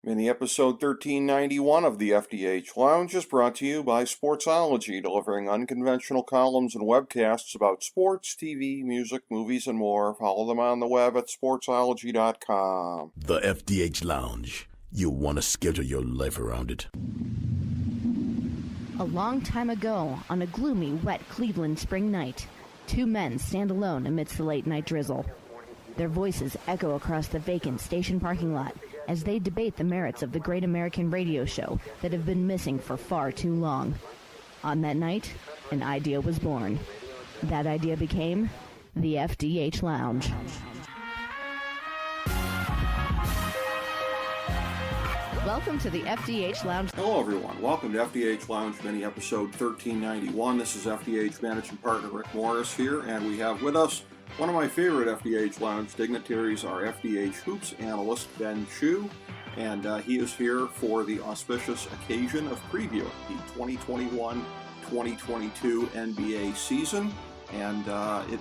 Mini episode 1391 of the FDH Lounge is brought to you by Sportsology, delivering unconventional columns and webcasts about sports, TV, music, movies, and more. Follow them on the web at sportsology.com. The FDH Lounge. You'll want to schedule your life around it. A long time ago, on a gloomy, wet Cleveland spring night, two men stand alone amidst the late-night drizzle. Their voices echo across the vacant station parking lot as they debate the merits of the great American radio show that have been missing for far too long. On that night, an idea was born. That idea became the FDH Lounge. Welcome to the FDH Lounge. Hello, everyone. Welcome to FDH Lounge mini episode 1391. This is FDH Managing Partner Rick Morris here, and we have with us one of my favorite FDH Lounge dignitaries, our FDH Hoops analyst, Ben Chu, and he is here for the auspicious occasion of previewing the 2021-2022 NBA season. And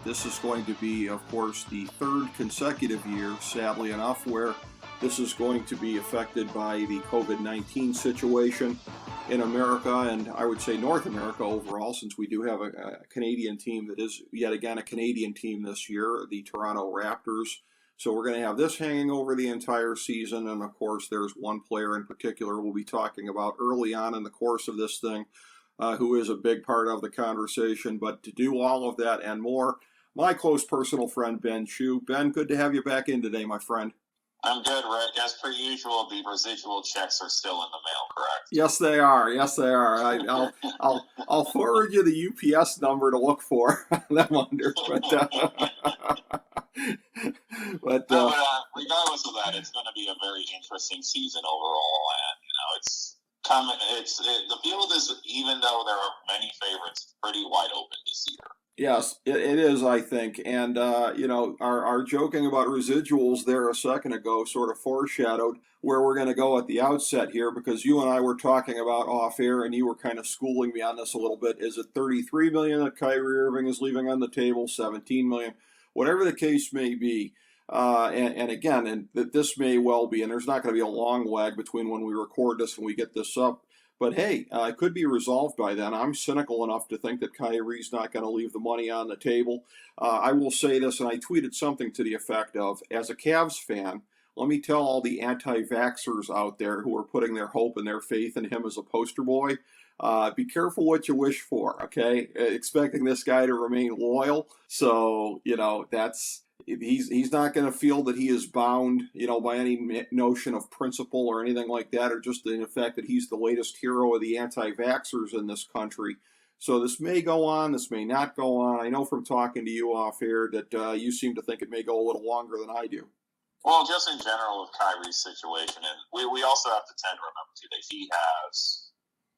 this is going to be, of course, the third consecutive year, sadly enough, where this is going to be affected by the COVID-19 situation in America, and I would say North America overall, since we do have a Canadian team that is yet again a Canadian team this year, the Toronto Raptors. So we're going to have this hanging over the entire season, and of course there's one player in particular we'll be talking about early on in the course of this thing, who is a big part of the conversation. But to do all of that and more, my close personal friend Ben Chu. Ben, good to have you back in today, my friend. I'm good, Rick. As per usual, the residual checks are still in the mail, correct? Yes, they are. Yes, they are. I'll forward you the UPS number to look for them under. But regardless of that, it's going to be a very interesting season overall, and the field is, even though there are many favorites, pretty wide open this year. Yes, it is, I think. And, our joking about residuals there a second ago sort of foreshadowed where we're going to go at the outset here, because you and I were talking about off air and you were kind of schooling me on this a little bit. Is it $33 million that Kyrie Irving is leaving on the table, $17 million, whatever the case may be? And this may well be, and there's not going to be a long lag between when we record this and we get this up. But hey, it could be resolved by then. I'm cynical enough to think that Kyrie's not going to leave the money on the table. I will say this, and I tweeted something to the effect of, as a Cavs fan, let me tell all the anti-vaxxers out there who are putting their hope and their faith in him as a poster boy, be careful what you wish for, okay? Expecting this guy to remain loyal. So, he's not going to feel that he is bound, by any notion of principle or anything like that, or just in the fact that he's the latest hero of the anti-vaxxers in this country. So this may go on, this may not go on. I know from talking to you off air that you seem to think it may go a little longer than I do. Well, just in general with Kyrie's situation, and we also have to tend to remember too that he has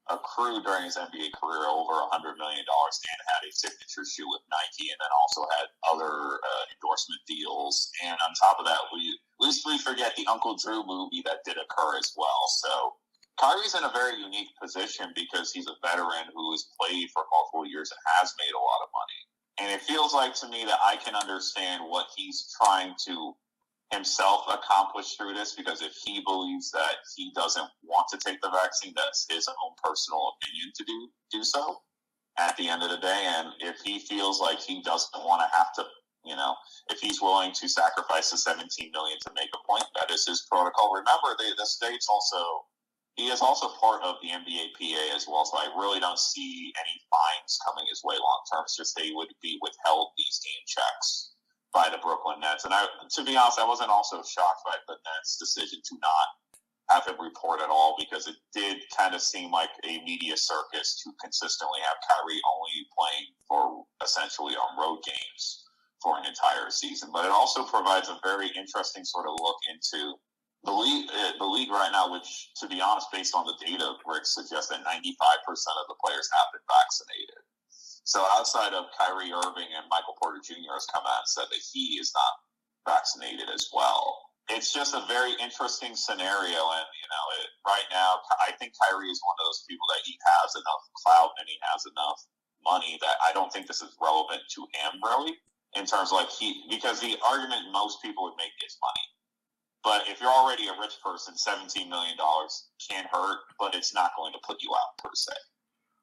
accrued during his NBA career over $100 million and had a signature shoe with Nike, and then also had other endorsement deals. And on top of that, at least we forget the Uncle Drew movie that did occur as well. So Kyrie's in a very unique position because he's a veteran who has played for multiple years and has made a lot of money. And it feels like to me that I can understand what he's trying to himself accomplish through this, because if he believes that he doesn't want to take the vaccine, that's his own personal opinion to do so at the end of the day. And if he feels like he doesn't want to have to, if he's willing to sacrifice the $17 million to make a point, that is his protocol. Remember, the state's he is also part of the NBA PA as well, so I really don't see any fines coming his way long term. It's just they would be withheld these game checks by the Brooklyn Nets. And to be honest, I wasn't also shocked by the Nets' decision to not have him report at all, because it did kind of seem like a media circus to consistently have Kyrie only playing for essentially on road games for an entire season. But it also provides a very interesting sort of look into the league right now, which, to be honest, based on the data, Rick suggests that 95% of the players have been vaccinated. So outside of Kyrie Irving and Michael Porter Jr. has come out and said that he is not vaccinated as well. It's just a very interesting scenario. And, right now, I think Kyrie is one of those people that he has enough clout and he has enough money that I don't think this is relevant to him, really, in terms of because the argument most people would make is money. But if you're already a rich person, $17 million can hurt, but it's not going to put you out per se.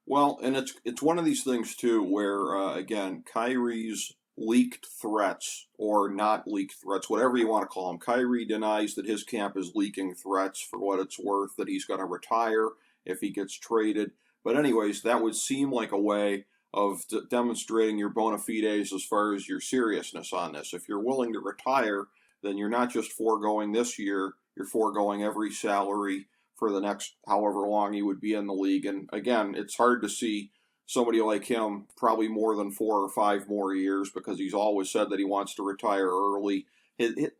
Well, and it's one of these things too, where again, Kyrie's leaked threats or not leaked threats, whatever you want to call them. Kyrie denies that his camp is leaking threats for what it's worth, that he's going to retire if he gets traded. But anyways, that would seem like a way of demonstrating your bona fides as far as your seriousness on this. If you're willing to retire, then you're not just foregoing this year, you're foregoing every salary for the next however long he would be in the league. And again, it's hard to see somebody like him probably more than 4 or 5 more years, because he's always said that he wants to retire early.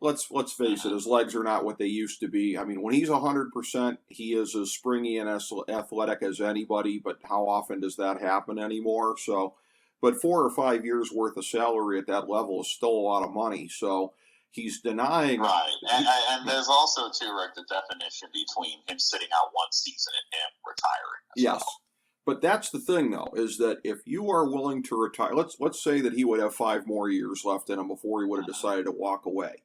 Let's face it, his legs are not what they used to be. I mean, when he's 100%, he is as springy and as athletic as anybody, but how often does that happen anymore? So, but 4 or 5 years worth of salary at that level is still a lot of money. So he's denying. Right. And there's also, too, Rick, the definition between him sitting out one season and him retiring. Yes. Well. But that's the thing, though, is that if you are willing to retire, let's say that he would have 5 more years left in him before he would have decided to walk away.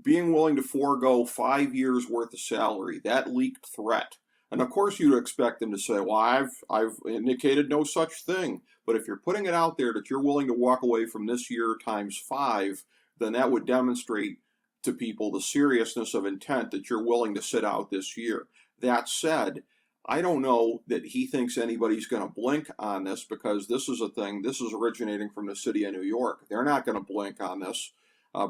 Being willing to forego 5 years worth of salary, that leaked threat. And of course you'd expect him to say, well, I've indicated no such thing. But if you're putting it out there that you're willing to walk away from this year times 5, then that would demonstrate to people the seriousness of intent that you're willing to sit out this year. That said, I don't know that he thinks anybody's going to blink on this, because this is a thing, this is originating from the city of New York. They're not going to blink on this.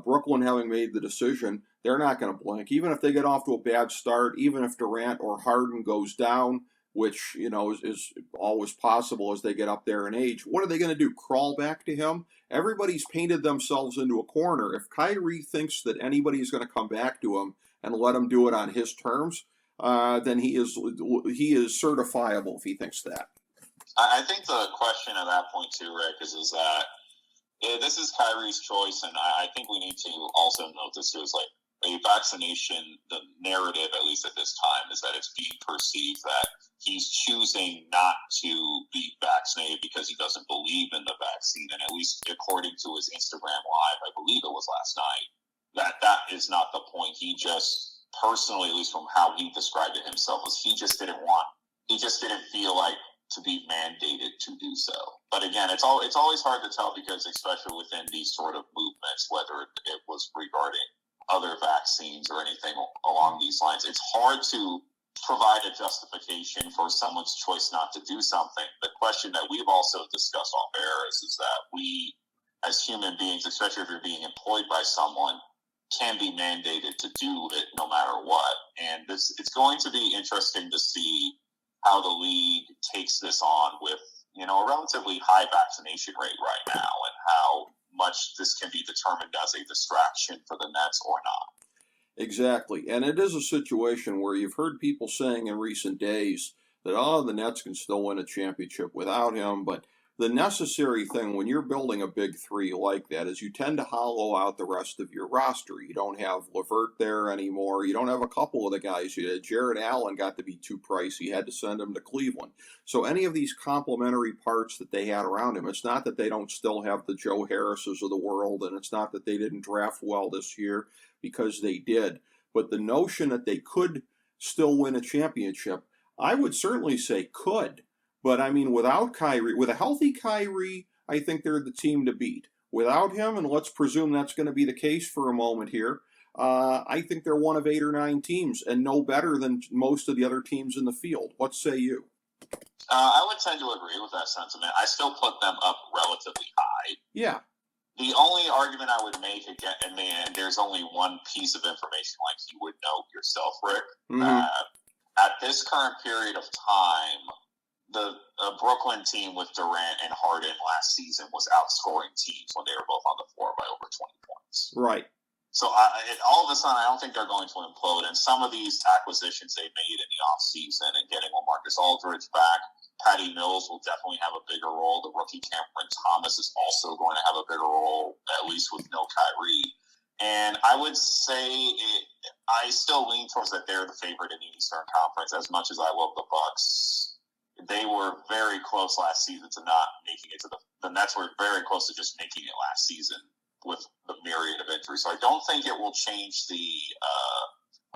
Brooklyn, having made the decision, they're not going to blink. Even if they get off to a bad start, even if Durant or Harden goes down, which, you know, is always possible as they get up there in age, what are they going to do, crawl back to him? Everybody's painted themselves into a corner. If Kyrie thinks that anybody's going to come back to him and let him do it on his terms, then he is certifiable if he thinks that. I think the question at that point too, Rick, is that this is Kyrie's choice, and I think we need to also note this too, is like a vaccination. The narrative, at least at this time, is that it's being perceived that he's choosing not to be vaccinated because he doesn't believe in the vaccine, and at least according to his Instagram live, I believe it was last night, that is not the point. He just personally, at least from how he described it himself, was he just didn't feel like to be mandated to do so. But again, it's always hard to tell, because especially within these sort of movements, whether it was regarding other vaccines or anything along these lines, it's hard to provide a justification for someone's choice not to do something. The question that we've also discussed off air is that we, as human beings, especially if you're being employed by someone, can be mandated to do it no matter what. And it's going to be interesting to see how the league takes this on with, you know, a relatively high vaccination rate right now, and how much this can be determined as a distraction for the Nets or not. Exactly. And it is a situation where you've heard people saying in recent days that, the Nets can still win a championship without him, but the necessary thing when you're building a big three like that is you tend to hollow out the rest of your roster. You don't have LeVert there anymore. You don't have a couple of the guys. Jared Allen got to be too pricey. You had to send him to Cleveland. So any of these complementary parts that they had around him, it's not that they don't still have the Joe Harrises of the world, and it's not that they didn't draft well this year, because they did. But the notion that they could still win a championship, I would certainly say could. But, I mean, without Kyrie, with a healthy Kyrie, I think they're the team to beat. Without him, and let's presume that's going to be the case for a moment here, I think they're one of 8 or 9 teams, and no better than most of the other teams in the field. What say you? I would tend to agree with that sentiment. I still put them up relatively high. Yeah. The only argument I would make, again, and there's only one piece of information, like you would know yourself, Rick, at this current period of time, the Brooklyn team with Durant and Harden last season was outscoring teams when they were both on the floor by over 20 points. Right. So all of a sudden, I don't think they're going to implode. And some of these acquisitions they made in the offseason and getting LaMarcus Aldridge back, Patty Mills will definitely have a bigger role. The rookie Cameron Thomas is also going to have a bigger role, at least with no Kyrie. And I would say I still lean towards that they're the favorite in the Eastern Conference. As much as I love the Bucks, they were very close last season to not making it to the Nets were very close to just making it last season with the myriad of injuries. So I don't think it will change the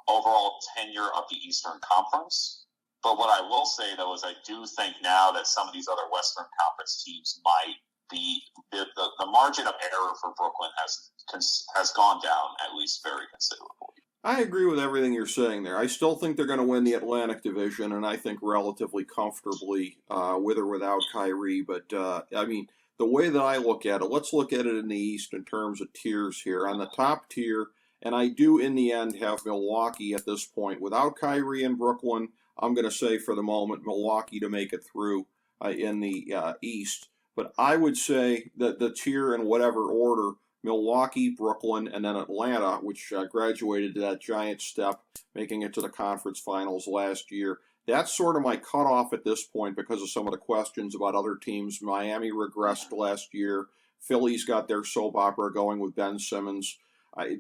overall tenure of the Eastern Conference. But what I will say, though, is I do think now that some of these other Western Conference teams might be the margin of error for Brooklyn has gone down at least very considerably. I agree with everything you're saying there. I still think they're going to win the Atlantic Division, and I think relatively comfortably, with or without Kyrie. But, I mean, the way that I look at it, let's look at it in the East in terms of tiers here. On the top tier, and I do in the end have Milwaukee at this point. Without Kyrie and Brooklyn, I'm going to say for the moment Milwaukee to make it through in the East. But I would say that the tier in whatever order, Milwaukee, Brooklyn, and then Atlanta, which graduated to that giant step, making it to the conference finals last year. That's sort of my cutoff at this point because of some of the questions about other teams. Miami regressed last year. Philly's got their soap opera going with Ben Simmons.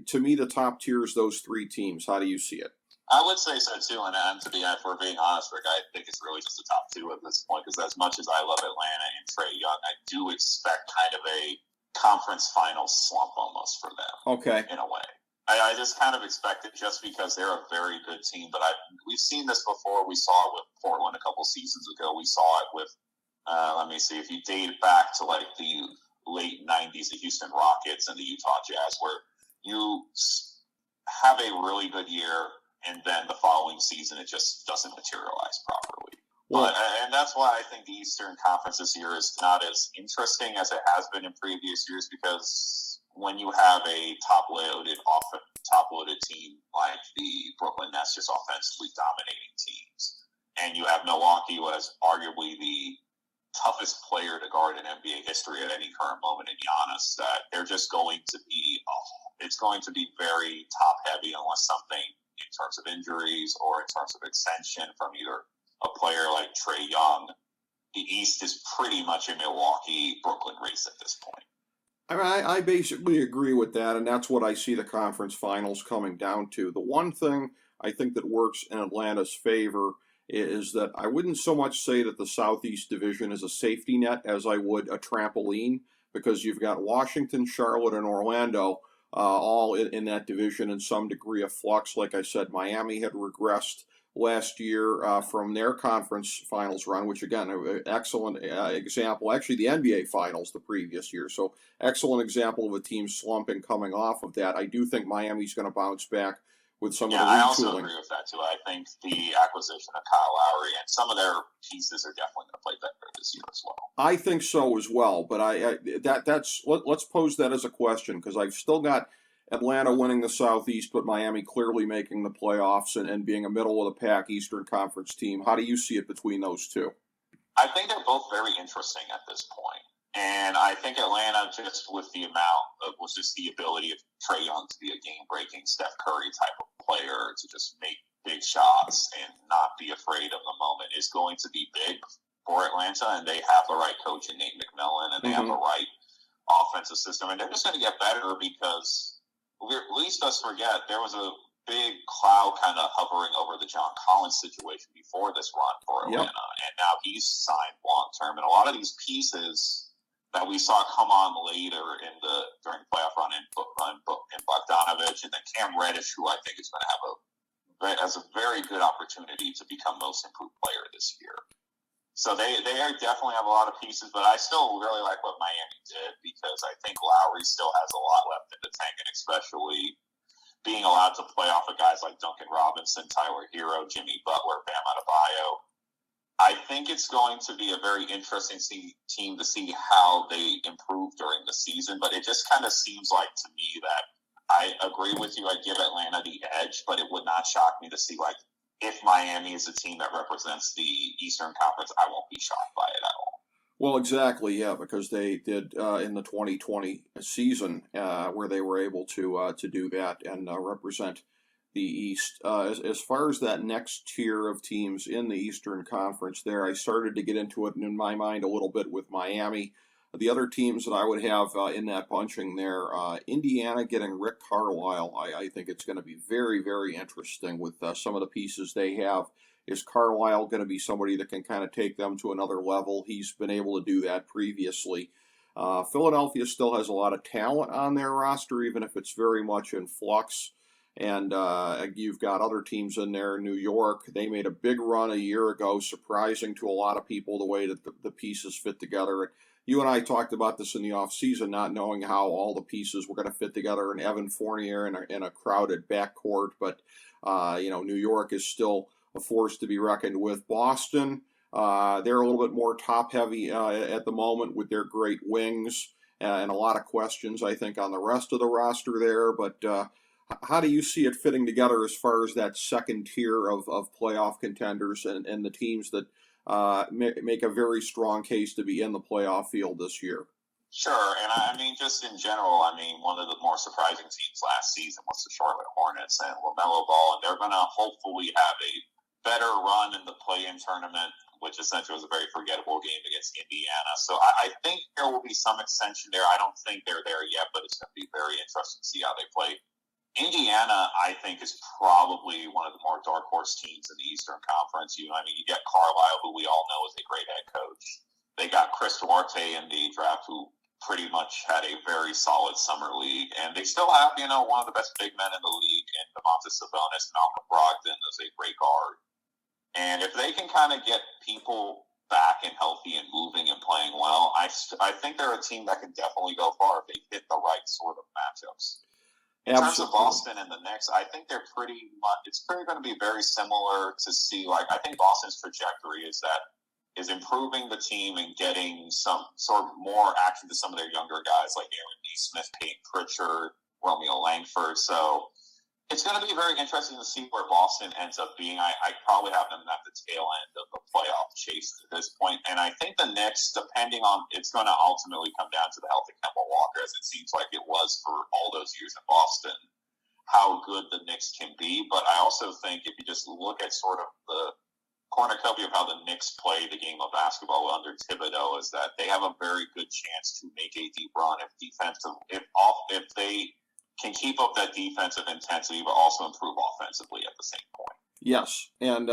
To me, the top tier is those three teams. How do you see it? I would say so too, and if we're being honest, Rick, I think it's really just the top two at this point, because as much as I love Atlanta and Trae Young, I do expect kind of a conference final slump almost for them. Okay. In a way. I just kind of expect it just because they're a very good team, but we've seen this before. We saw it with Portland a couple seasons ago. We saw it with, let me see, if you date it back to like the late 90s, the Houston Rockets and the Utah Jazz, where you have a really good year, and then the following season it just doesn't materialize properly. Well, and that's why I think the Eastern Conference this year is not as interesting as it has been in previous years, because when you have a top-loaded team like the Brooklyn Nets, just offensively dominating teams, and you have Milwaukee, who has arguably the toughest player to guard in NBA history at any current moment in Giannis, that they're just going to be it's going to be very top-heavy unless something in terms of injuries or in terms of extension from either a player like Trae Young. The East is pretty much a Milwaukee-Brooklyn race at this point. I basically agree with that, and that's what I see the conference finals coming down to. The one thing I think that works in Atlanta's favor is that I wouldn't so much say that the Southeast Division is a safety net as I would a trampoline, because you've got Washington, Charlotte, and Orlando all in that division in some degree of flux. Like I said, Miami had regressed last year from their conference finals run, which again, an excellent example. Actually, the NBA finals the previous year, so excellent example of a team slumping coming off of that. I do think Miami's going to bounce back with some of the retooling. I also agree with that too. I think the acquisition of Kyle Lowry and some of their pieces are definitely going to play better this year as well. I think so as well, but let's pose that as a question, because I've still got Atlanta winning the Southeast, but Miami clearly making the playoffs and being a middle-of-the-pack Eastern Conference team. How do you see it between those two? I think they're both very interesting at this point. And I think Atlanta, just with the ability of Trae Young to be a game-breaking Steph Curry type of player, to just make big shots and not be afraid of the moment, is going to be big for Atlanta. And they have the right coach in Nate McMillan, and they have the right offensive system. And they're just going to get better because, at least let's forget, there was a big cloud kind of hovering over the John Collins situation before this run for Atlanta. And now he's signed long-term. And a lot of these pieces that we saw come on later during the playoff run in Bogdanovich, and then Cam Reddish, who I think is going to has a very good opportunity to become most improved player this year. So they definitely have a lot of pieces, but I still really like what Miami did, because I think Lowry still has a lot left in the tank, and especially being allowed to play off of guys like Duncan Robinson, Tyler Hero, Jimmy Butler, Bam Adebayo. I think it's going to be a very interesting team to see how they improve during the season, but it just kind of seems like to me that I agree with you. I give Atlanta the edge, but it would not shock me to see, like, if Miami is a team that represents the Eastern Conference, I won't be shocked by it at all. Well, exactly, yeah, because they did in the 2020 season where they were able to do that and represent the East. As far as that next tier of teams in the Eastern Conference there, I started to get into it in my mind a little bit with Miami. The other teams that I would have in that bunching there, Indiana getting Rick Carlisle, I think it's going to be very, very interesting with some of the pieces they have. Is Carlisle going to be somebody that can kind of take them to another level? He's been able to do that previously. Philadelphia still has a lot of talent on their roster, even if it's very much in flux. And you've got other teams in there. New York, they made a big run a year ago, surprising to a lot of people the way that the pieces fit together. You and I talked about this in the offseason, not knowing how all the pieces were going to fit together in Evan Fournier in a crowded backcourt. But, New York is still a force to be reckoned with. Boston, they're a little bit more top-heavy at the moment with their great wings and a lot of questions, I think, on the rest of the roster there. But how do you see it fitting together as far as that second tier of playoff contenders and the teams that make a very strong case to be in the playoff field this year? Sure, and I mean, just in general, one of the more surprising teams last season was the Charlotte Hornets and LaMelo Ball, and they're going to hopefully have a better run in the play-in tournament, which essentially was a very forgettable game against Indiana. So I think there will be some extension there. I don't think they're there yet, but it's going to be very interesting to see how they play. Indiana, I think, is probably one of the more dark horse teams in the Eastern Conference. You get Carlisle, who we all know is a great head coach. They got Chris Duarte in the draft, who pretty much had a very solid summer league. And they still have, one of the best big men in the league in Domantas Sabonis. Malcolm Brogdon is a great guard. And if they can kind of get people back and healthy and moving and playing well, I think they're a team that can definitely go far if they hit the right sort of matchups. In terms of Boston and the Knicks, I think they're it's pretty going to be very similar to see, I think Boston's trajectory is improving the team and getting some sort of more action to some of their younger guys like Aaron Nesmith, Peyton Pritchard, Romeo Langford. So it's going to be very interesting to see where Boston ends up being. I probably have them at the tail end of the playoff chase at this point. And I think the Knicks, it's going to ultimately come down to the health of Kemba Walker, as it seems like it was for all those years in Boston, how good the Knicks can be. But I also think if you just look at sort of the cornucopia of how the Knicks play the game of basketball under Thibodeau, is that they have a very good chance to make a deep run if they can keep up that defensive intensity, but also improve offensively at the same point. Yes, and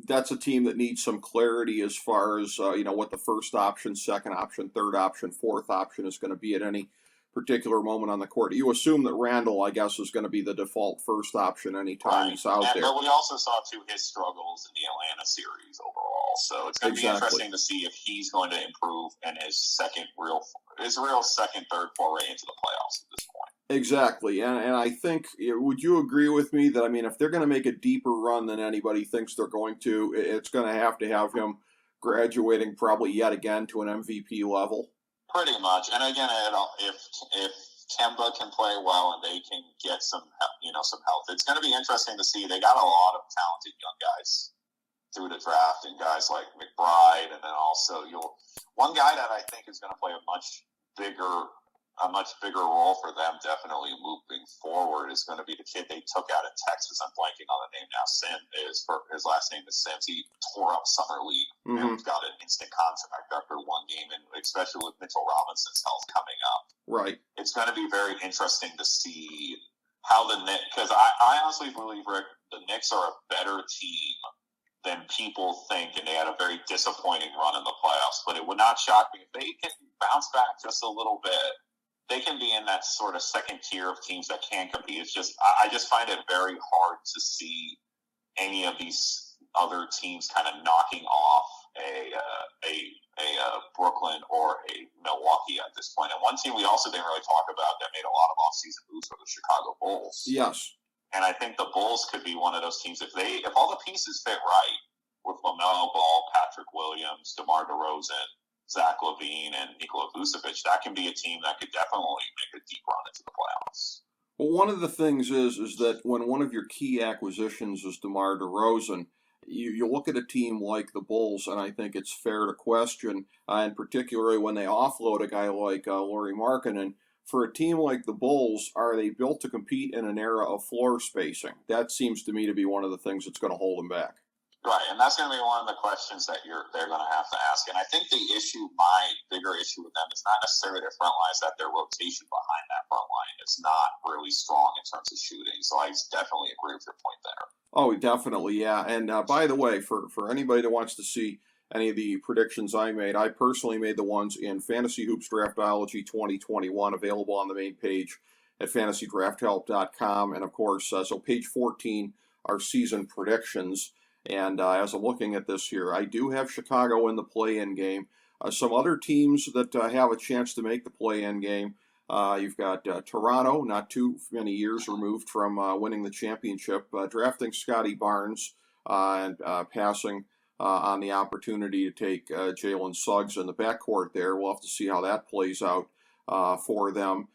that's a team that needs some clarity as far as, what the first option, second option, third option, fourth option is going to be at any particular moment on the court. You assume that Randall, I guess, is going to be the default first option anytime he's out there. But we also saw, his struggles in the Atlanta series overall. So it's going to be interesting to see if he's going to improve in his real second, third foray into the playoffs at this point. Exactly, and I think, would you agree with me that, if they're going to make a deeper run than anybody thinks they're going to, it's going to have him graduating probably yet again to an MVP level? Pretty much, and again, if Kemba can play well and they can get some health, it's going to be interesting to see. They got a lot of talented young guys through the draft, and guys like McBride, and then also one guy that I think is going to play a much bigger role for them, definitely moving forward, is going to be the kid they took out of Texas. I'm blanking on the name now. His last name is Sims. He tore up summer league and got an instant contract after one game, and especially with Mitchell Robinson's health coming up. Right. It's going to be very interesting to see how the Knicks, because I honestly believe, Rick, the Knicks are a better team than people think, and they had a very disappointing run in the playoffs. But it would not shock me if they can bounce back just a little bit. They can be in that sort of second tier of teams that can compete. It's just, I just find it very hard to see any of these other teams kind of knocking off a Brooklyn or a Milwaukee at this point. And one team we also didn't really talk about that made a lot of offseason moves were the Chicago Bulls. Yes. And I think the Bulls could be one of those teams if all the pieces fit right with LaMelo Ball, Patrick Williams, DeMar DeRozan, Zach LaVine, and Nikola Vucevic, that can be a team that could definitely make a deep run into the playoffs. Well, one of the things is that when one of your key acquisitions is DeMar DeRozan, you look at a team like the Bulls, and I think it's fair to question, and particularly when they offload a guy like Lauri Markkanen, for a team like the Bulls, are they built to compete in an era of floor spacing? That seems to me to be one of the things that's going to hold them back. Right, and that's going to be one of the questions that they're going to have to ask. And I think my bigger issue with them is not necessarily their front line, it's that their rotation behind that front line is not really strong in terms of shooting. So I definitely agree with your point there. Oh, definitely, yeah. And by the way, for anybody that wants to see any of the predictions I made, I personally made the ones in Fantasy Hoops Draftology 2021, available on the main page at fantasydrafthelp.com. And, of course, so page 14, our season predictions. And as I'm looking at this here, I do have Chicago in the play-in game. Some other teams that have a chance to make the play-in game. You've got Toronto, not too many years removed from winning the championship, drafting Scotty Barnes and passing on the opportunity to take Jalen Suggs in the backcourt there. We'll have to see how that plays out for them.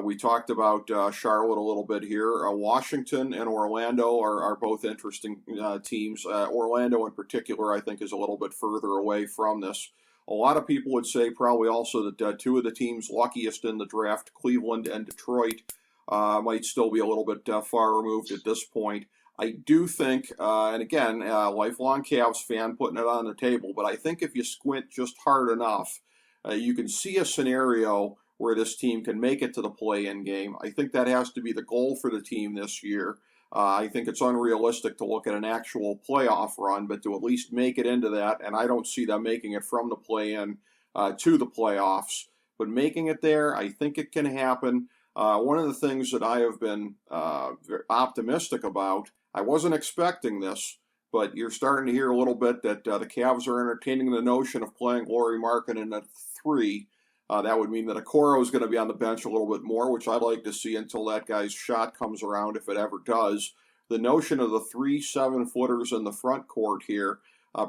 We talked about Charlotte a little bit here. Washington and Orlando are both interesting teams. Orlando in particular, I think, is a little bit further away from this. A lot of people would say probably also that two of the teams luckiest in the draft, Cleveland and Detroit, might still be a little bit far removed at this point. I do think, and again, lifelong Cavs fan putting it on the table, but I think if you squint just hard enough, you can see a scenario where this team can make it to the play-in game. I think that has to be the goal for the team this year. I think it's unrealistic to look at an actual playoff run, but to at least make it into that, and I don't see them making it from the play-in to the playoffs. But making it there, I think it can happen. One of the things that I have been very optimistic about, I wasn't expecting this, but you're starting to hear a little bit that the Cavs are entertaining the notion of playing Lauri Markkanen at 3. That would mean that Okoro is going to be on the bench a little bit more, which I'd like to see until that guy's shot comes around, if it ever does. The notion of the 3 7-footers in the front court here,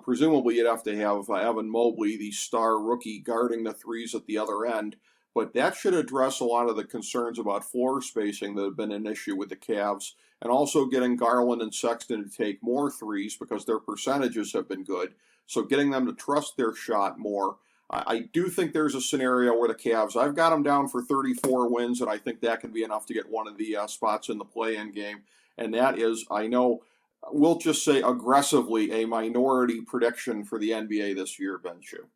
presumably you'd have to have Evan Mobley, the star rookie, guarding the threes at the other end. But that should address a lot of the concerns about floor spacing that have been an issue with the Cavs, and also getting Garland and Sexton to take more threes because their percentages have been good. So getting them to trust their shot more. I do think there's a scenario where the Cavs, I've got them down for 34 wins, and I think that can be enough to get one of the spots in the play-in game. And that is, I know, we'll just say aggressively, a minority prediction for the NBA this year, Ben Chu.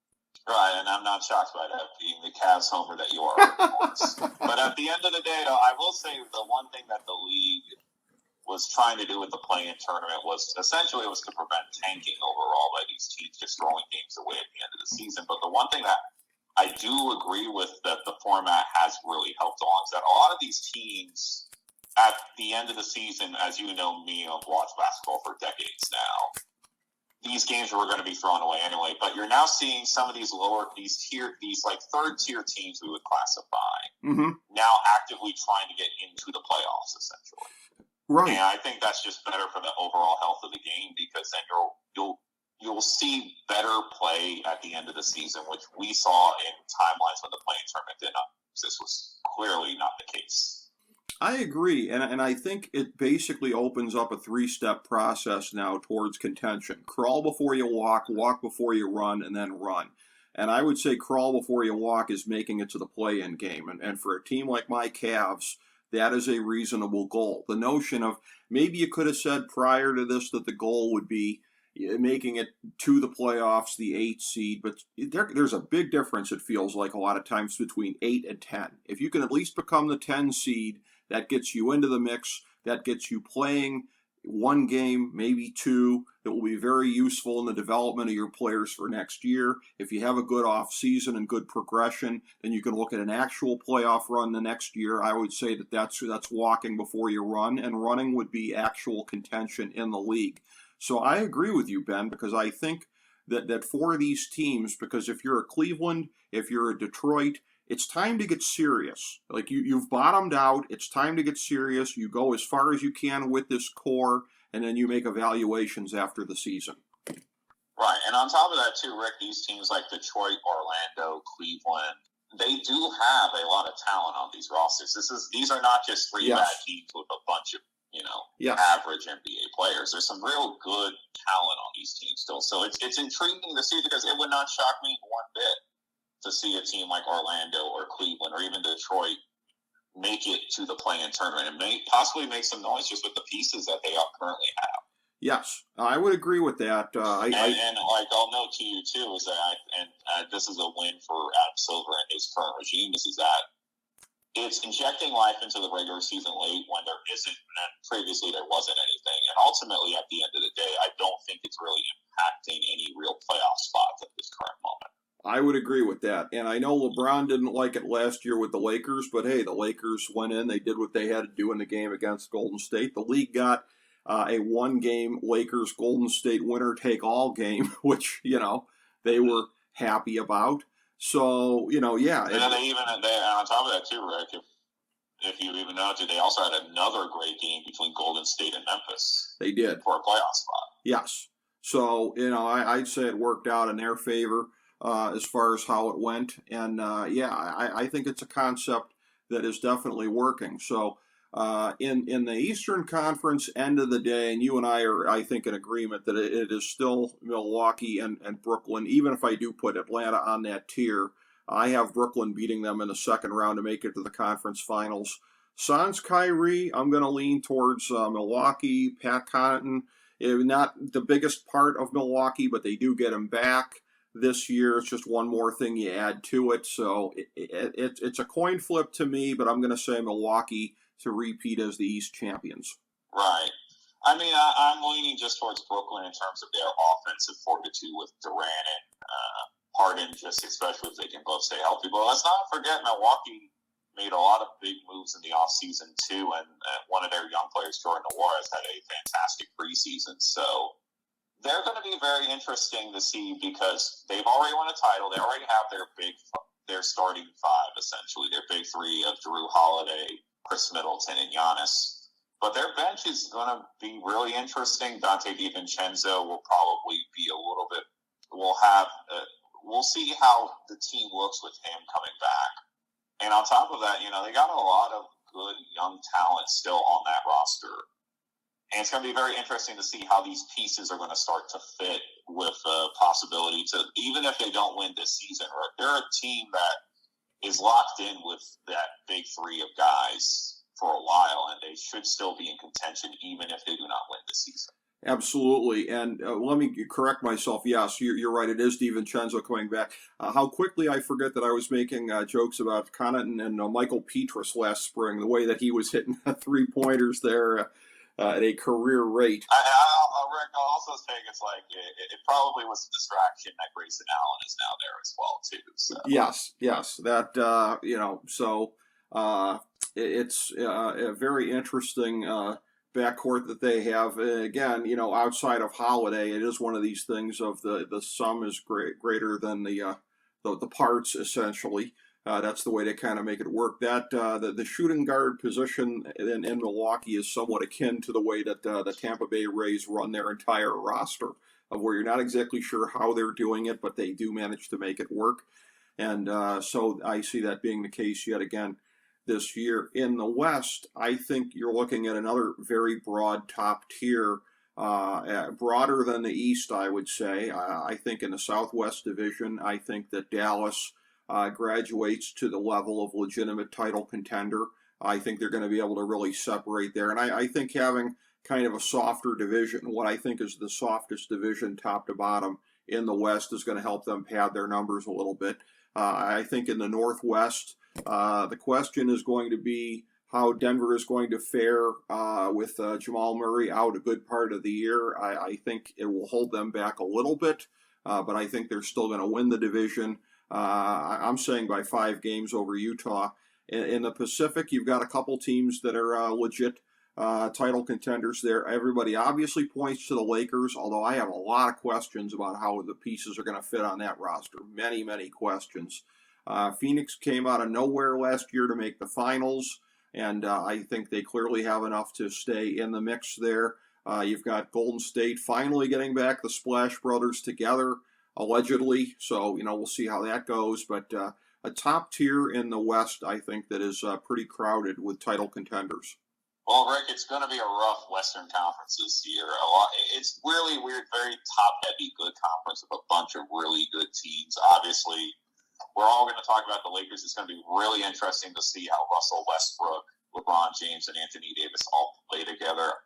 Right, and I'm not shocked by that, being the Cavs homer that you are, of course. But at the end of the day, though, I will say the one thing that the league was trying to do with the play-in tournament was essentially it was to prevent tanking overall by these teams just throwing games away at the end of the season. But the one thing that I do agree with that the format has really helped along is that a lot of these teams at the end of the season, as you know me, I've watched basketball for decades now, these games were going to be thrown away anyway. But you're now seeing some of these like third-tier teams we would classify, now actively trying to get into the playoffs, essentially. Right. And I think that's just better for the overall health of the game because then you'll see better play at the end of the season, which we saw in timelines when the play-in tournament did not. This was clearly not the case. I agree, and I think it basically opens up a 3-step process now towards contention. Crawl before you walk before you run, and then run. And I would say crawl before you walk is making it to the play-in game. And for a team like my Cavs, that is a reasonable goal. The notion of maybe you could have said prior to this that the goal would be making it to the playoffs, the 8 seed, but there's a big difference, it feels like, a lot of times between 8 and 10. If you can at least become the 10 seed, that gets you into the mix, that gets you playing one game, maybe 2, that will be very useful in the development of your players for next year. If you have a good off season and good progression, then you can look at an actual playoff run the next year. I would say that's walking before you run, and running would be actual contention in the league. So I agree with you, Ben, because I think that for these teams, because if you're a Cleveland, if you're a Detroit, it's time to get serious. Like you've bottomed out. It's time to get serious. You go as far as you can with this core, and then you make evaluations after the season. Right, and on top of that too, Rick, these teams like Detroit, Orlando, Cleveland, they do have a lot of talent on these rosters. These are not just three bad teams with a bunch of average NBA players. There's some real good talent on these teams still. So it's intriguing to see because it would not shock me one bit to see a team like Orlando or Cleveland or even Detroit make it to the play-in tournament and possibly make some noise just with the pieces that they currently have. Yes, I would agree with that. And I'll note to you too is that, this is a win for Adam Silver and his current regime, is that it's injecting life into the regular season late when there isn't, and previously there wasn't anything. And ultimately, at the end of the day, I don't think it's really impacting any real playoff spots at this current moment. I would agree with that. And I know LeBron didn't like it last year with the Lakers, but hey, the Lakers went in. They did what they had to do in the game against Golden State. The league got a one-game Lakers-Golden State winner-take-all game, which, they were happy about. So, yeah. And then they on top of that, too, Rick, if you even know, they also had another great game between Golden State and Memphis. They did. For a playoff spot. Yes. So, I'd say it worked out in their favor as far as how it went. And, I think it's a concept that is definitely working. So, in the Eastern Conference, end of the day, and you and I are, I think, in agreement that it is still Milwaukee and Brooklyn. Even if I do put Atlanta on that tier, I have Brooklyn beating them in the second round to make it to the conference finals. Sans Kyrie, I'm going to lean towards Milwaukee. Pat Connaughton, not the biggest part of Milwaukee, but they do get him back this year. It's just one more thing you add to it. So it's a coin flip to me, but I'm going to say Milwaukee to repeat as the East champions. Right. I mean, I'm leaning just towards Brooklyn in terms of their offensive fortitude with Durant and Harden, just especially if they can both stay healthy. But let's not forget, Milwaukee made a lot of big moves in the offseason, too, and one of their young players, Jordan Nwora, has had a fantastic preseason. So they're going to be very interesting to see because they've already won a title. They already have their starting five, essentially, their big three of Drew Holiday, Chris Middleton, and Giannis. But their bench is going to be really interesting. Dante DiVincenzo will probably be a little bit – we'll see how the team looks with him coming back. And on top of that, they got a lot of good young talent still on that roster. And it's going to be very interesting to see how these pieces are going to start to fit with the possibility to – even if they don't win this season, right? They're a team that is locked in with that big three of guys for a while, and they should still be in contention even if they do not win this season. Absolutely. And let me correct myself. Yes, you're right. It is DiVincenzo coming back. How quickly I forget that I was making jokes about Connaughton and Michael Petrus last spring, the way that he was hitting three-pointers there at a career rate. Rick, I'll also say it's like it probably was a distraction that Grayson Allen is now there as well, too. So. Yes. That, so it's a very interesting backcourt that they have. Again, outside of Holiday, it is one of these things of the sum is greater than the parts, essentially. That's the way to kind of make it work. That the shooting guard position in Milwaukee is somewhat akin to the way that the Tampa Bay Rays run their entire roster, of where you're not exactly sure how they're doing it, but they do manage to make it work. And so I see that being the case yet again this year. In the West, I think you're looking at another very broad top tier, broader than the East, I would say. I think in the Southwest Division, I think that Dallas graduates to the level of legitimate title contender. I think they're going to be able to really separate there. And I think having kind of a softer division, what I think is the softest division top to bottom in the West, is going to help them pad their numbers a little bit. I think in the Northwest, the question is going to be how Denver is going to fare with Jamal Murray out a good part of the year. I think it will hold them back a little bit, but I think they're still going to win the division. I'm saying by 5 games over Utah. In the Pacific, you've got a couple teams that are legit title contenders there. Everybody obviously points to the Lakers, although I have a lot of questions about how the pieces are going to fit on that roster. Many, many questions. Phoenix came out of nowhere last year to make the finals, and I think they clearly have enough to stay in the mix there. You've got Golden State finally getting back the Splash Brothers together, allegedly, so we'll see how that goes. But a top tier in the West, I think, that is pretty crowded with title contenders. Well, Rick, it's going to be a rough Western Conference this year. It's really weird, very top-heavy, good conference with a bunch of really good teams. Obviously, we're all going to talk about the Lakers. It's going to be really interesting to see how Russell Westbrook, LeBron James, and Anthony Davis all play together.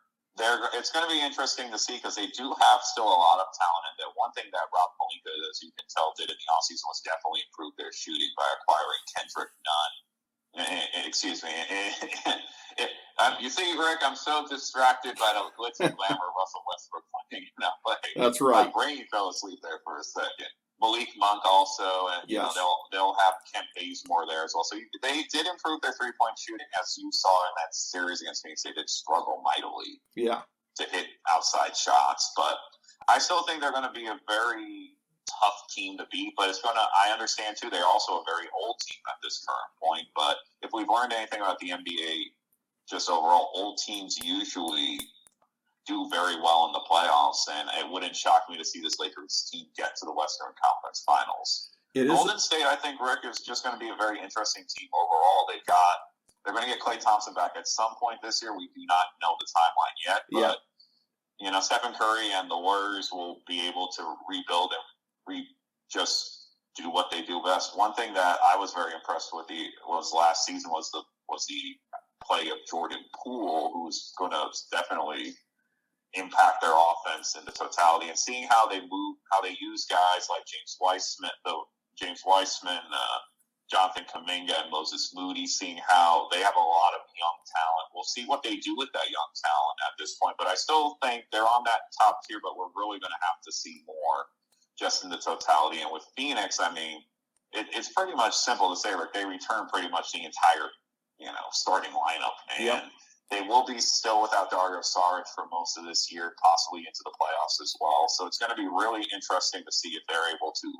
It's going to be interesting to see because they do have still a lot of talent in there. One thing that Rob Pelinka, as you can tell, did in the offseason was definitely improve their shooting by acquiring Kendrick Nunn. Excuse me. You see, Rick, I'm so distracted by the glitz and glamour of Russell Westbrook playing. That's right. My brain fell asleep there for a second. Malik Monk also, and yes. they'll have Kent Bazemore there as well. So they did improve their 3-point shooting, as you saw in that series against Phoenix. They did struggle mightily to hit outside shots, but I still think they're going to be a very tough team to beat. But I understand too, they're also a very old team at this current point. But if we've learned anything about the NBA, just overall, old teams usually do very well in the playoffs, and it wouldn't shock me to see this Lakers team get to the Western Conference Finals. Golden State, I think, Rick, is just going to be a very interesting team overall. They're going to get Klay Thompson back at some point this year. We do not know the timeline yet, but Stephen Curry and the Warriors will be able to rebuild and just do what they do best. One thing that I was very impressed with was last season was the play of Jordan Poole, who's going to definitely impact their offense in the totality, and seeing how they use guys like James Wiseman, Jonathan Kuminga, and Moses Moody, seeing how they have a lot of young talent. We'll see what they do with that young talent at this point, but I still think they're on that top tier, but we're really going to have to see more just in the totality. And with Phoenix, I mean, it's pretty much simple to say, Rick, they return pretty much the entire, starting lineup, and they will be still without Dario Saric for most of this year, possibly into the playoffs as well. So it's going to be really interesting to see if they're able to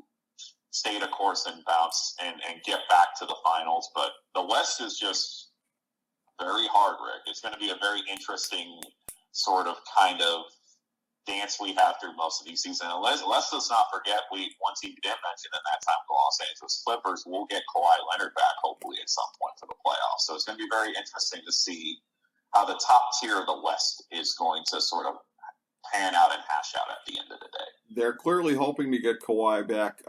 stay the course and bounce and get back to the finals. But the West is just very hard, Rick. It's going to be a very interesting sort of kind of dance we have through most of these seasons. And let's not forget, one team you didn't mention in that time, the Los Angeles Clippers, will get Kawhi Leonard back hopefully at some point for the playoffs. So it's going to be very interesting to see how the top tier of the West is going to sort of pan out and hash out at the end of the day. They're clearly hoping to get Kawhi back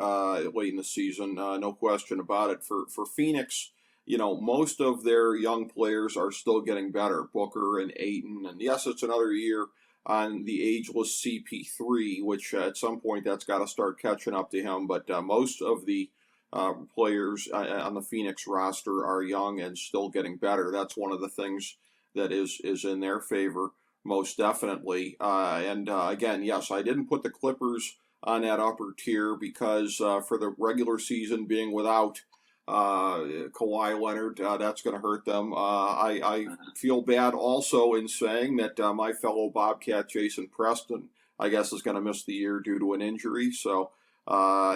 late in the season, no question about it. For Phoenix, most of their young players are still getting better, Booker and Ayton, and yes, it's another year on the ageless CP3, which at some point that's got to start catching up to him, but most of the players on the Phoenix roster are young and still getting better. That's one of the things that is in their favor, most definitely. Again, yes, I didn't put the Clippers on that upper tier because for the regular season being without Kawhi Leonard, that's going to hurt them. I feel bad also in saying that my fellow Bobcat Jason Preston, I guess, is going to miss the year due to an injury. So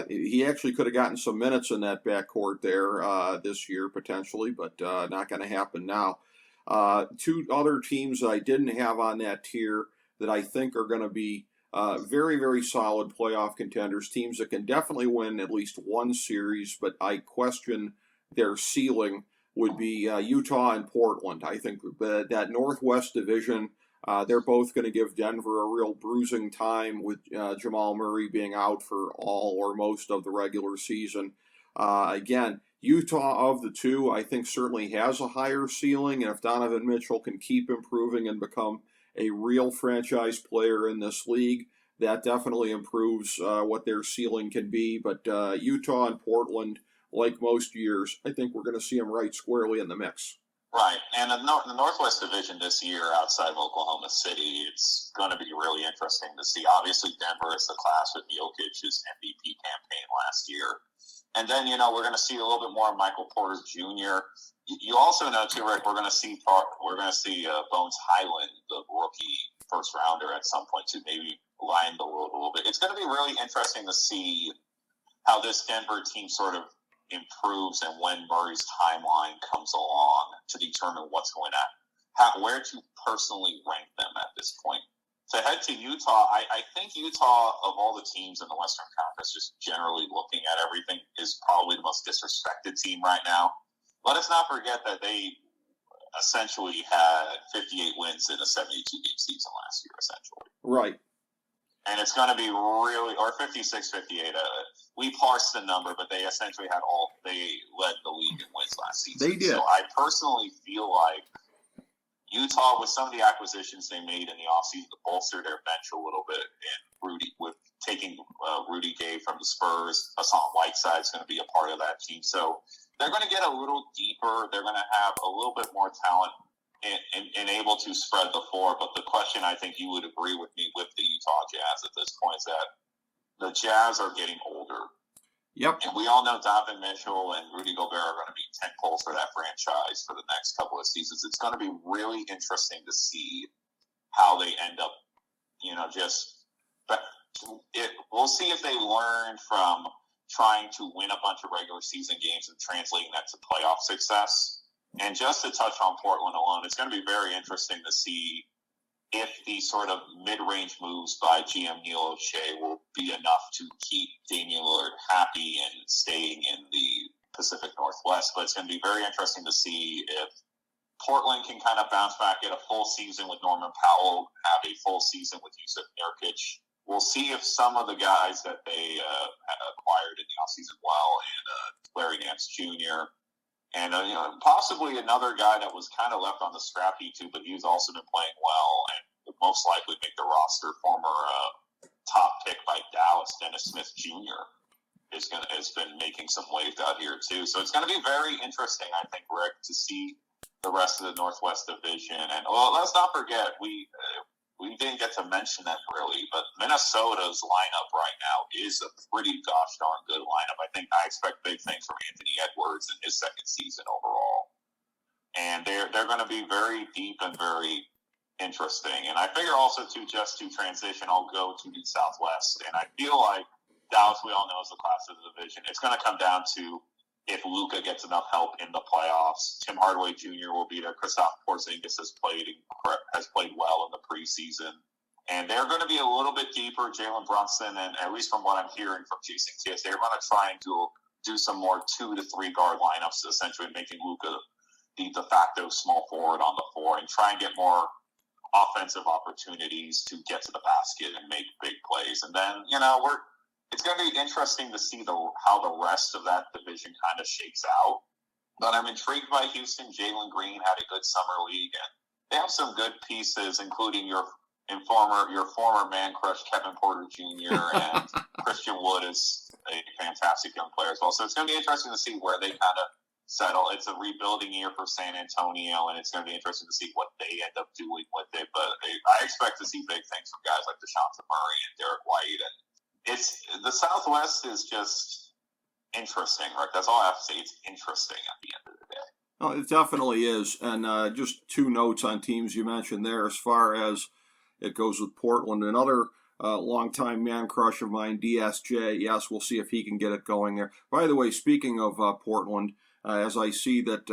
he actually could have gotten some minutes in that backcourt there this year potentially, but not going to happen now. Two other teams that I didn't have on that tier that I think are going to be very, very solid playoff contenders, teams that can definitely win at least one series, but I question their ceiling, would be Utah and Portland. I think that Northwest Division, they're both going to give Denver a real bruising time with Jamal Murray being out for all or most of the regular season. Again, Utah of the two, I think certainly has a higher ceiling, and if Donovan Mitchell can keep improving and become a real franchise player in this league, that definitely improves what their ceiling can be. But Utah and Portland, like most years, I think we're going to see them right squarely in the mix. Right, and the Northwest Division this year, outside of Oklahoma City, it's going to be really interesting to see. Obviously, Denver is the class with Jokic's MVP campaign last year. And then, we're going to see a little bit more of Michael Porter Jr. You also know, too, Rick, we're going to see Bones Highland, the rookie first rounder, at some point, too, maybe line the world a little bit. It's going to be really interesting to see how this Denver team sort of improves and when Murray's timeline comes along to determine what's going on, where to personally rank them at this point. To head to Utah, I think Utah, of all the teams in the Western Conference, just generally looking at everything, is probably the most disrespected team right now. Let us not forget that they essentially had 58 wins in a 72-game season last year, essentially. Right. And it's going to be really, or 56, 58. We parsed the number, but they essentially they led the league in wins last season. They did. So I personally feel like Utah, with some of the acquisitions they made in the offseason to bolster their bench a little bit, and with taking Rudy Gay from the Spurs, Hassan Whiteside is going to be a part of that team. So they're going to get a little deeper. They're going to have a little bit more talent and able to spread the floor. But the question, I think you would agree with me with the Utah Jazz at this point, is that the Jazz are getting older. Yep. And we all know Donovan Mitchell and Rudy Gobert are going to be tentpoles for that franchise for the next couple of seasons. It's going to be really interesting to see how they end up, we'll see if they learn from trying to win a bunch of regular season games and translating that to playoff success. And just to touch on Portland alone, it's going to be very interesting to see if the sort of mid-range moves by GM Neil O'Shea will be enough to keep Damian Lillard happy and staying in the Pacific Northwest. But it's going to be very interesting to see if Portland can kind of bounce back, get a full season with Norman Powell, have a full season with Yusuf Nurkic. We'll see if some of the guys that they acquired in the offseason and Larry Nance Jr., and possibly another guy that was kind of left on the scrap heap too, but he's also been playing well and would most likely make the roster. Former top pick by Dallas, Dennis Smith Jr. has been making some waves out here too. So it's going to be very interesting, I think, Rick, to see the rest of the Northwest Division. And let's not forget, we didn't get to mention them really, but Minnesota's lineup right now is a pretty gosh darn good lineup. I expect big things from Anthony Edwards in his second season overall. And they're going to be very deep and very interesting. And I figure also just to transition, I'll go to the Southwest. And I feel like Dallas, we all know, is the class of the division. It's going to come down to if Luka gets enough help in the playoffs. Tim Hardaway Jr. will be there. Kristaps Porzingis has played well in the preseason. And they're going to be a little bit deeper. Jalen Brunson, and at least from what I'm hearing from Jason Kidd, they're going to try and do some more 2 to 3 guard lineups, essentially making Luka the de facto small forward on the floor and try and get more offensive opportunities to get to the basket and make big plays. And then, it's going to be interesting to see how the rest of that division kind of shakes out. But I'm intrigued by Houston. Jalen Green had a good summer league, and they have some good pieces, including your former man crush Kevin Porter Jr. and Christian Wood is a fantastic young player as well. So it's going to be interesting to see where they kind of settle. It's a rebuilding year for San Antonio, and it's going to be interesting to see what they end up doing with it. But I expect to see big things from guys like DeJounte Murray and Derek White, and the Southwest is just interesting, right? That's all I have to say. It's interesting at the end of the day. Oh, it definitely is. And just 2 notes on teams you mentioned there as far as it goes with Portland. Another longtime man crush of mine, DSJ. Yes, we'll see if he can get it going there. By the way, speaking of Portland, as I see that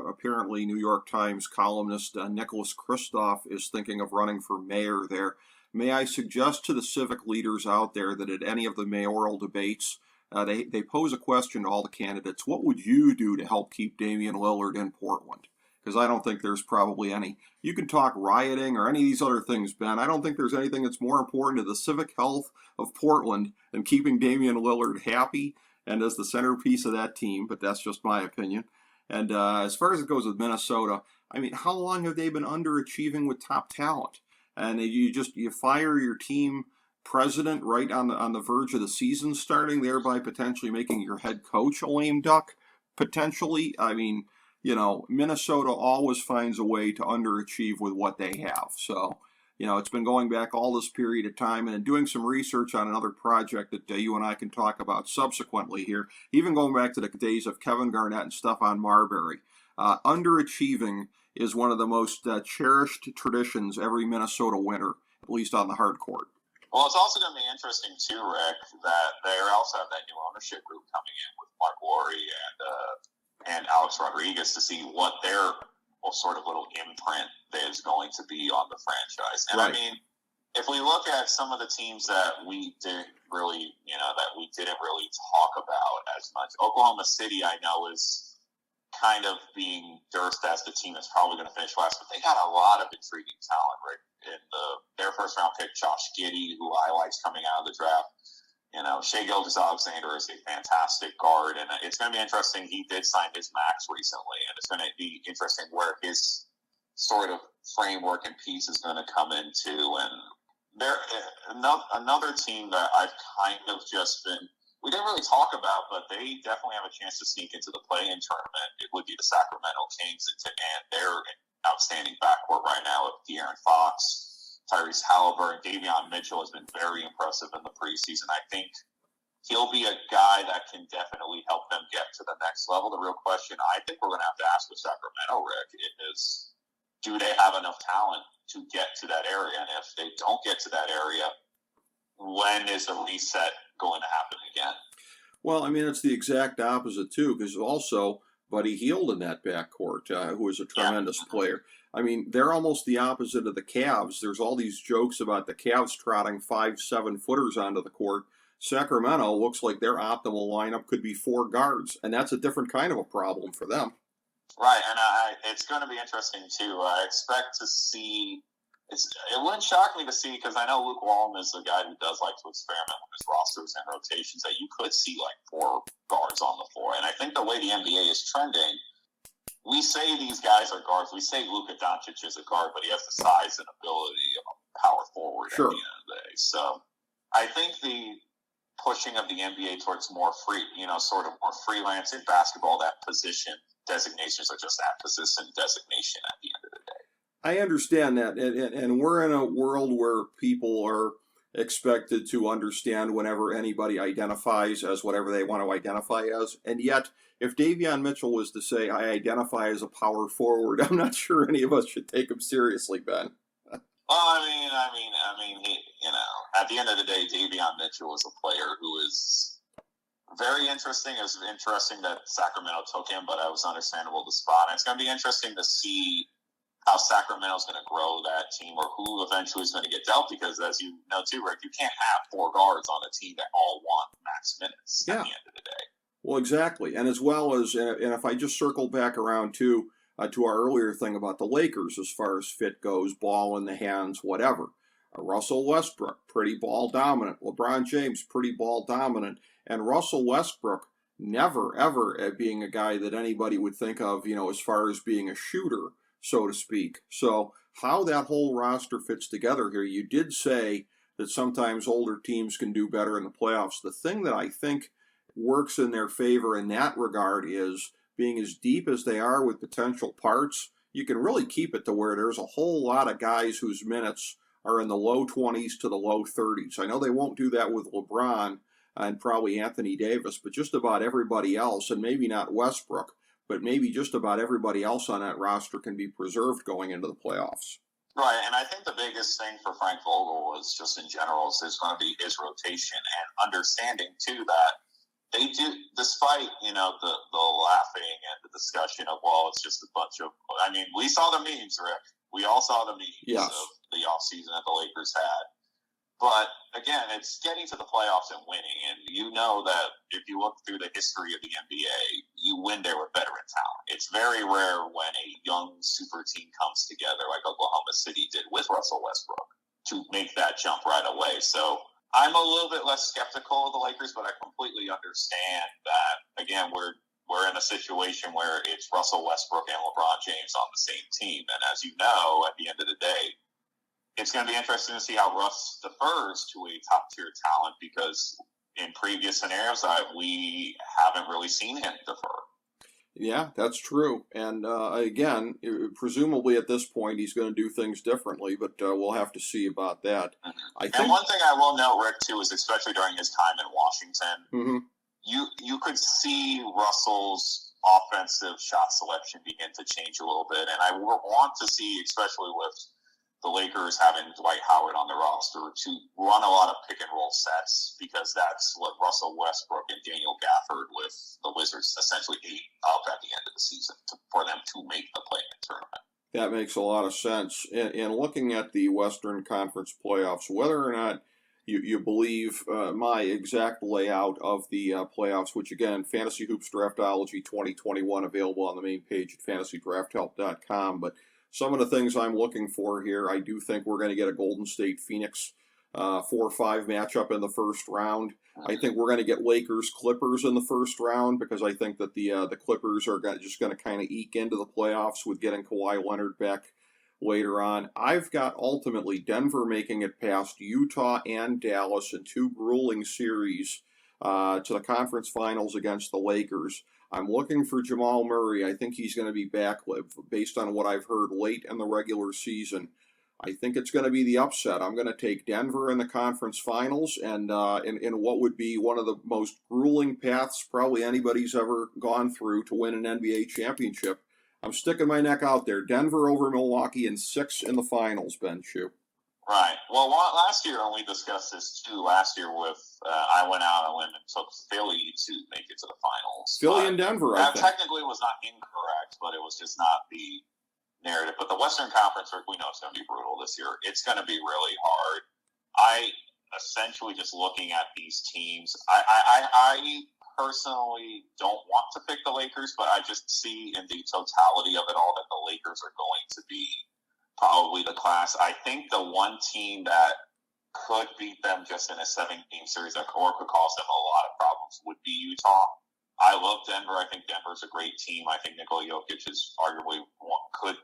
apparently New York Times columnist Nicholas Kristof is thinking of running for mayor there. May I suggest to the civic leaders out there that at any of the mayoral debates, they pose a question to all the candidates. What would you do to help keep Damian Lillard in Portland? Because I don't think there's probably any. You can talk rioting or any of these other things, Ben. I don't think there's anything that's more important to the civic health of Portland than keeping Damian Lillard happy and as the centerpiece of that team, but that's just my opinion. And as far as it goes with Minnesota, I mean, how long have they been underachieving with top talent? And you fire your team president right on the verge of the season starting, thereby potentially making your head coach a lame duck, potentially. I mean, Minnesota always finds a way to underachieve with what they have. So, it's been going back all this period of time, and doing some research on another project that you and I can talk about subsequently here, even going back to the days of Kevin Garnett and Stephon Marbury. Underachieving is one of the most cherished traditions every Minnesota winter, at least on the hard court. Well, it's also going to be interesting too, Rick, that they also have that new ownership group coming in with Mark Lowry and Alex Rodriguez to see what their sort of little imprint is going to be on the franchise. And right. I mean, if we look at some of the teams that we didn't really talk about as much, Oklahoma City, I know, is kind of being cursed as the team that's probably going to finish last, but they got a lot of intriguing talent, right? In their first round pick, Josh Giddey, who I liked coming out of the draft. Shai Gilgeous-Alexander is a fantastic guard, and it's going to be interesting. He did sign his max recently, and it's going to be interesting where his sort of framework and piece is going to come into. And there, another team that I've kind of just been, we didn't really talk about, but they definitely have a chance to sneak into the play-in tournament. It would be the Sacramento Kings, and they're outstanding backcourt right now with De'Aaron Fox, Tyrese Halliburton. Davion Mitchell has been very impressive in the preseason. I think he'll be a guy that can definitely help them get to the next level. The real question I think we're going to have to ask with Sacramento, Rick, is do they have enough talent to get to that area? And if they don't get to that area, when is the reset going to happen again? Well, I mean, it's the exact opposite, too, because also Buddy Hield in that backcourt, who is a tremendous player. I mean, they're almost the opposite of the Cavs. There's all these jokes about the Cavs trotting 5-7-footers onto the court. Sacramento looks like their optimal lineup could be 4 guards, and that's a different kind of a problem for them. Right, and it's going to be interesting, too. I expect to see – it wouldn't shock me to see, because I know Luke Walton is a guy who does like to experiment with his rosters and rotations, that you could see like 4 guards on the floor. And I think the way the NBA is trending, we say these guys are guards. We say Luka Doncic is a guard, but he has the size and ability of a power forward at the end of the day. So I think the pushing of the NBA towards more sort of more freelance in basketball, that position designations are just that position designation at the end of the day. I understand that, and we're in a world where people are expected to understand whenever anybody identifies as whatever they want to identify as, and yet, if Davion Mitchell was to say, I identify as a power forward, I'm not sure any of us should take him seriously, Ben. Well, I mean, he, at the end of the day, Davion Mitchell is a player who is very interesting. It was interesting that Sacramento took him, but it was understandable the spot. And it's going to be interesting to see how Sacramento's going to grow that team, or who eventually is going to get dealt, because as you know too, Rick, you can't have 4 guards on a team that all want max minutes at the end of the day. Well, exactly. And as well as, and if I just circle back around to our earlier thing about the Lakers as far as fit goes, ball in the hands, whatever. Russell Westbrook, pretty ball dominant. LeBron James, pretty ball dominant. And Russell Westbrook, never, ever being a guy that anybody would think of, as far as being a shooter, so to speak. So how that whole roster fits together here, you did say that sometimes older teams can do better in the playoffs. The thing that I think works in their favor in that regard is being as deep as they are with potential parts, you can really keep it to where there's a whole lot of guys whose minutes are in the low 20s to the low 30s. I know they won't do that with LeBron and probably Anthony Davis, but just about everybody else, and maybe not Westbrook, but maybe just about everybody else on that roster can be preserved going into the playoffs. Right, and I think the biggest thing for Frank Vogel is just in general is going to be his rotation and understanding, too, that they do, despite, the laughing and the discussion of, well, it's just a bunch of, we saw the memes, Rick. We all saw the memes of the offseason that the Lakers had. But, again, it's getting to the playoffs and winning. And you know that if you look through the history of the NBA, you win there with veteran talent. It's very rare when a young super team comes together like Oklahoma City did with Russell Westbrook to make that jump right away. So I'm a little bit less skeptical of the Lakers, but I completely understand that, again, we're in a situation where it's Russell Westbrook and LeBron James on the same team. And as you know, at the end of the day, it's going to be interesting to see how Russ defers to a top-tier talent, because in previous scenarios, we haven't really seen him defer. Yeah, that's true. And again, presumably at this point, he's going to do things differently, but we'll have to see about that. Mm-hmm. And one thing I will note, Rick, too, is especially during his time in Washington, you could see Russell's offensive shot selection begin to change a little bit. And I want to see, especially with the Lakers having Dwight Howard on the roster, to run a lot of pick and roll sets, because that's what Russell Westbrook and Daniel Gafford with the Wizards essentially ate up at the end of the season for them to make the play-in tournament. That makes a lot of sense. And looking at the Western Conference playoffs, whether or not you believe my exact layout of the playoffs, which again, Fantasy Hoops Draftology 2021, available on the main page at fantasydrafthelp.com, but some of the things I'm looking for here, I do think we're going to get a Golden State Phoenix 4-5 matchup in the first round. I think we're going to get Lakers Clippers in the first round, because I think that the Clippers are just going to kind of eke into the playoffs with getting Kawhi Leonard back later on. I've got ultimately Denver making it past Utah and Dallas in 2 grueling series to the conference finals against the Lakers. I'm looking for Jamal Murray. I think he's going to be back based on what I've heard late in the regular season. I think it's going to be the upset. I'm going to take Denver in the conference finals, and in what would be one of the most grueling paths probably anybody's ever gone through to win an NBA championship. I'm sticking my neck out there. Denver over Milwaukee in 6 in the finals, Ben Shue. Right. Well, last year, and we discussed this too, last year with, I went out on a limb and took Philly to make it to the finals. Philly and Denver, I think. Technically was not incorrect, but it was just not the narrative. But the Western Conference, we know it's going to be brutal this year. It's going to be really hard. I essentially just looking at these teams, I personally don't want to pick the Lakers, but I just see in the totality of it all that the Lakers are going to be probably the class. I think the one team that could beat them just in a 7-game series or could cause them a lot of problems would be Utah. I love Denver. I think Denver's a great team. I think Nikola Jokic is arguably could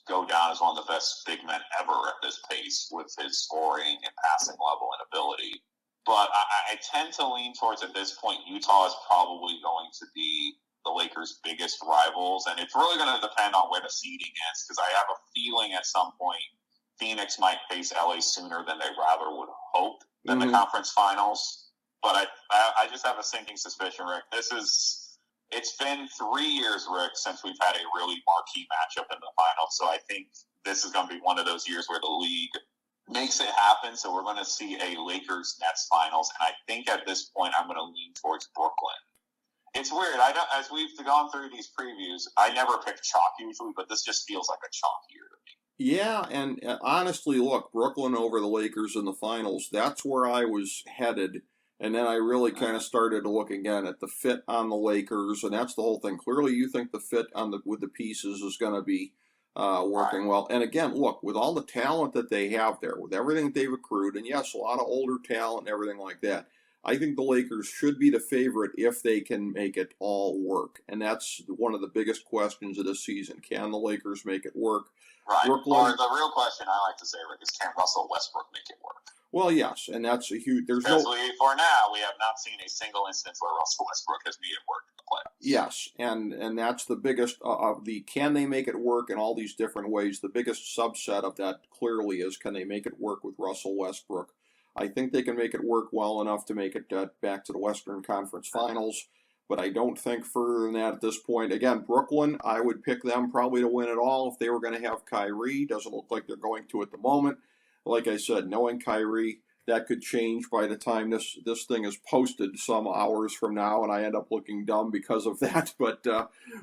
go down as one of the best big men ever at this pace with his scoring and passing level and ability. But I tend to lean towards, at this point, Utah is probably going to be the Lakers' biggest rivals, and it's really going to depend on where the seeding is, because I have a feeling at some point Phoenix might face LA sooner than they rather would hope than the conference finals. But I just have a sinking suspicion, Rick. It's been 3 years, Rick, since we've had a really marquee matchup in the finals, so I think this is going to be one of those years where the league makes it happen, so we're going to see a Lakers-Nets finals, and I think at this point I'm going to lean towards Brooklyn. It's weird. As we've gone through these previews, I never pick chalk usually, but this just feels like a chalk year to me. Yeah, and honestly, look, Brooklyn over the Lakers in the finals, that's where I was headed. And then I really kind of started to look again at the fit on the Lakers, and that's the whole thing. Clearly, you think the fit with the pieces is going to be working well. And again, look, with all the talent that they have there, with everything that they've accrued, and yes, a lot of older talent and everything like that, I think the Lakers should be the favorite if they can make it all work. And that's one of the biggest questions of this season. Can the Lakers make it work? Right. Brooklyn, or the real question I like to say, Rick, is can Russell Westbrook make it work? Well, yes, and that's a huge. Because for now, we have not seen a single instance where Russell Westbrook has made it work in the playoffs. Yes, and that's the biggest of the can they make it work in all these different ways. The biggest subset of that clearly is can they make it work with Russell Westbrook. I think they can make it work well enough to make it back to the Western Conference Finals, but I don't think further than that at this point. Again, Brooklyn, I would pick them probably to win it all if they were going to have Kyrie. Doesn't look like they're going to at the moment. Like I said, knowing Kyrie, that could change by the time this thing is posted some hours from now, and I end up looking dumb because of that. But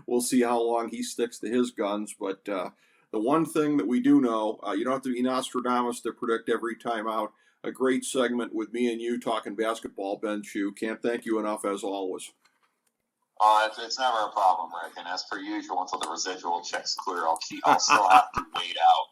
we'll see how long he sticks to his guns. But the one thing that we do know, you don't have to be Nostradamus to predict every time out. A great segment with me and you talking basketball, Ben Shue. Can't thank you enough as always. It's never a problem, Rick. And as per usual, until the residual checks clear, I'll still have to wait out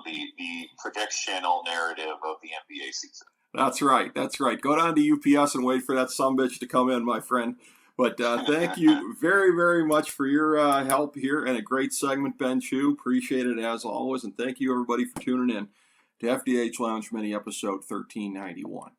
the predictional narrative of the NBA season. That's right. Go down to UPS and wait for that sumbitch to come in, my friend. But thank you very, very much for your help here and a great segment, Ben Shue. Appreciate it as always. And thank you, everybody, for tuning in to FDH Lounge Mini Episode 1391.